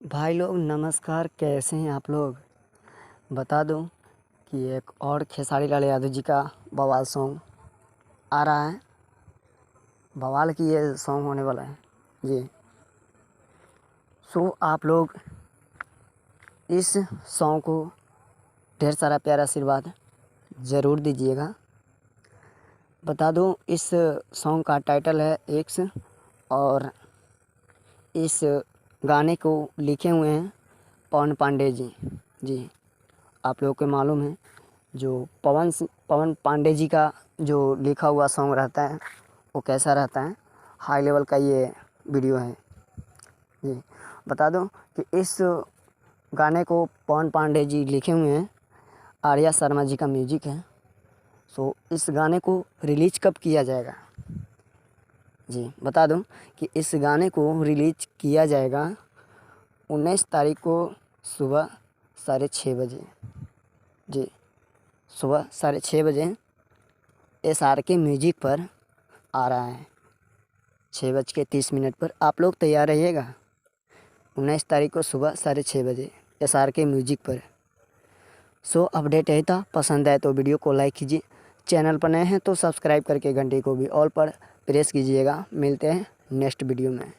भाई लोग नमस्कार, कैसे हैं आप लोग। बता दूं कि एक और खेसारी लाल यादव जी का बवाल सॉन्ग आ रहा है। बवाल की ये सॉन्ग होने वाला है जी। सो आप लोग इस सॉन्ग को ढेर सारा प्यारा आशीर्वाद ज़रूर दीजिएगा। बता दूं इस सॉन्ग का टाइटल है एक्स, और इस गाने को लिखे हुए हैं पवन पांडे जी। जी, आप लोगों को मालूम है जो पवन पांडे जी का जो लिखा हुआ सॉन्ग रहता है वो कैसा रहता है। हाई लेवल का ये वीडियो है जी। बता दूं कि इस गाने को पवन पांडे जी लिखे हुए हैं, आर्या शर्मा जी का म्यूजिक है। सो इस गाने को रिलीज कब किया जाएगा जी। बता दूं कि इस गाने को रिलीज किया जाएगा 19 तारीख को सुबह 6:30 बजे जी। सुबह 6:30 बजे SRK म्यूजिक पर आ रहा है 6:30 पर। आप लोग तैयार रहिएगा 19 तारीख को सुबह 6:30 बजे SRK म्यूजिक पर। सो अपडेट यही था। पसंद आए तो वीडियो को लाइक कीजिए, चैनल पर नए हैं तो सब्सक्राइब करके घंटे को भी ऑल पर प्रेस कीजिएगा। मिलते हैं नेक्स्ट वीडियो में।